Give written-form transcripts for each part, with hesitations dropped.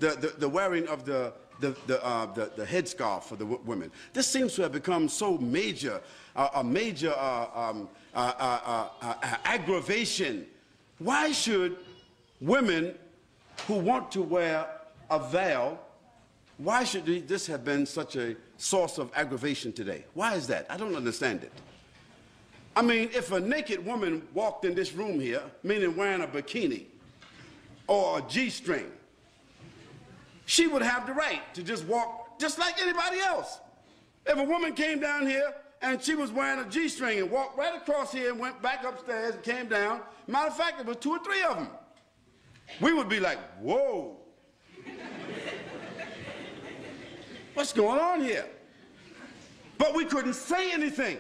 the wearing of the headscarf for the women. This seems to have become so major, a major aggravation. Why should women who want to wear a veil, why should this have been such a source of aggravation today? Why is that? I don't understand it. I mean, if a naked woman walked in this room here, meaning wearing a bikini or a G-string, she would have the right to just walk just like anybody else. If a woman came down here and she was wearing a G-string and walked right across here and went back upstairs and came down, matter of fact, there was 2 or 3 of them, we would be like, whoa. What's going on here? But we couldn't say anything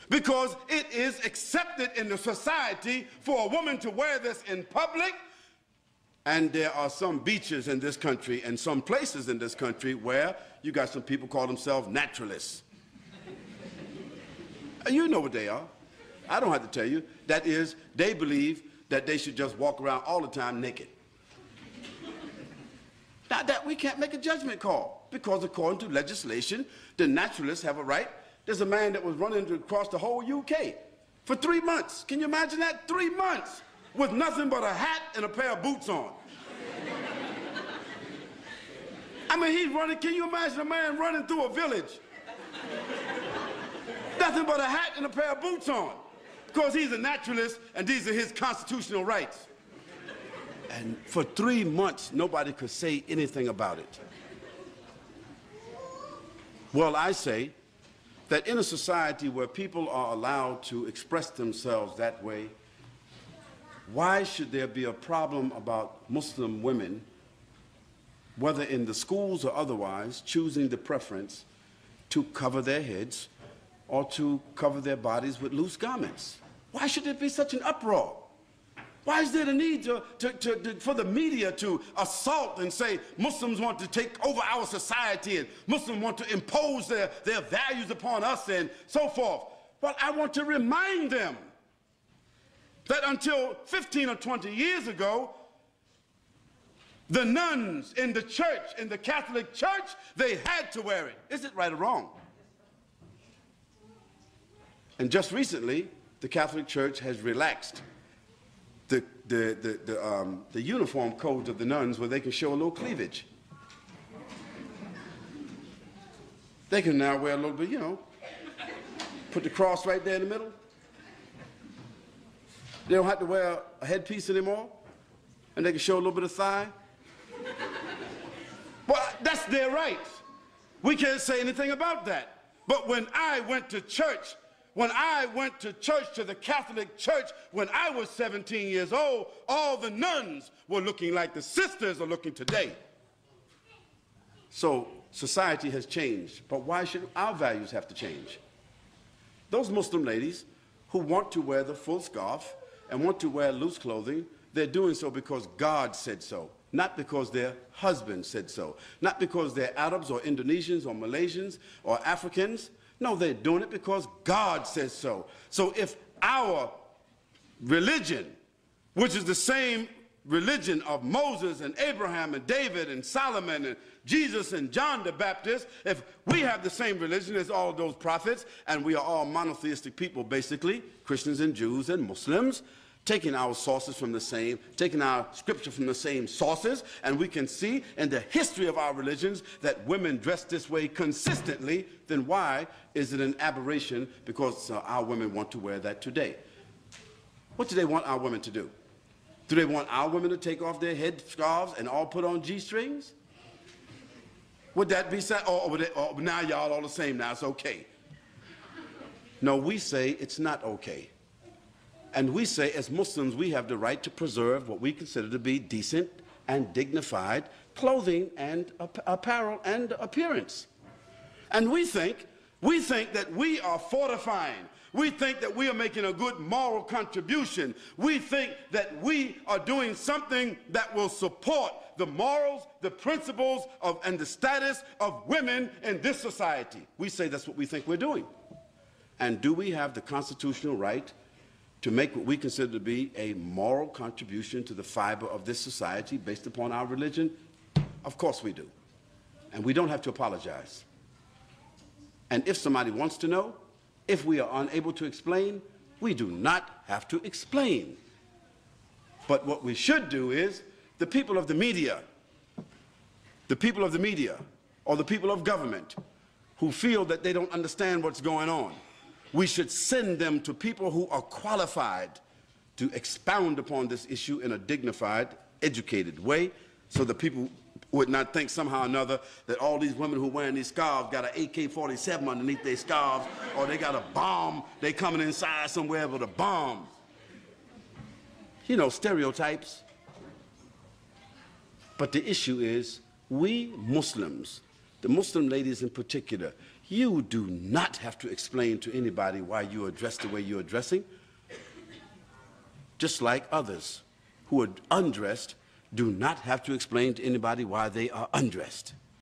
because it is accepted in the society for a woman to wear this in public. And there are some beaches in this country and some places in this country where you got some people call themselves naturalists. You know what they are. I don't have to tell you. That is, they believe that they should just walk around all the time naked. Now that we can't make a judgment call because according to legislation, the naturalists have a right. There's a man that was running across the whole UK for 3 months. Can you imagine that? 3 months with nothing but a hat and a pair of boots on. I mean, he's running. Can you imagine a man running through a village? Nothing but a hat and a pair of boots on. Because he's a naturalist and these are his constitutional rights. And for 3 months, nobody could say anything about it. Well, I say that in a society where people are allowed to express themselves that way, why should there be a problem about Muslim women, whether in the schools or otherwise, choosing the preference to cover their heads or to cover their bodies with loose garments? Why should there be such an uproar? Why is there the need for the media to assault and say Muslims want to take over our society and Muslims want to impose their values upon us and so forth? Well, I want to remind them that until 15 or 20 years ago, the nuns in the church, in the Catholic Church, they had to wear it. Is it right or wrong? And just recently, the Catholic Church has relaxed the uniform codes of the nuns where they can show a little cleavage. They can now wear a little bit, you know, put the cross right there in the middle. They don't have to wear a headpiece anymore, and they can show a little bit of thigh. Well, that's their right. We can't say anything about that. But when I went to church, to the Catholic Church, when I was 17 years old, all the nuns were looking like the sisters are looking today. So society has changed, but why should our values have to change? Those Muslim ladies who want to wear the full scarf and want to wear loose clothing, they're doing so because God said so, not because their husband said so, not because they're Arabs or Indonesians or Malaysians or Africans. No, they're doing it because God says so. So if our religion, which is the same religion of Moses and Abraham and David and Solomon and Jesus and John the Baptist, if we have the same religion as all those prophets, and we are all monotheistic people basically, Christians and Jews and Muslims, taking our sources from the same, taking our scripture from the same sources, and we can see in the history of our religions that women dress this way consistently, then why is it an aberration because our women want to wear that today? What do they want our women to do? Do they want our women to take off their head scarves and all put on G-strings? Would that be sad? Or now y'all all the same, now it's okay. No, we say it's not okay. And we say, as Muslims, we have the right to preserve what we consider to be decent and dignified clothing and apparel and appearance. And we think that we are fortifying. We think that we are making a good moral contribution. We think that we are doing something that will support the morals, the principles and the status of women in this society. We say that's what we think we're doing. And do we have the constitutional right to make what we consider to be a moral contribution to the fiber of this society based upon our religion? Of course we do. And we don't have to apologize. And if somebody wants to know, if we are unable to explain, we do not have to explain. But what we should do is, the people of the media, or the people of government who feel that they don't understand what's going on, we should send them to people who are qualified to expound upon this issue in a dignified, educated way, so that people would not think somehow or another that all these women who are wearing these scarves got an AK-47 underneath their scarves, or they got a bomb, they coming inside somewhere with a bomb. You know, stereotypes. But the issue is, we Muslims, the Muslim ladies in particular, you do not have to explain to anybody why you are dressed the way you are dressing, just like others who are undressed do not have to explain to anybody why they are undressed.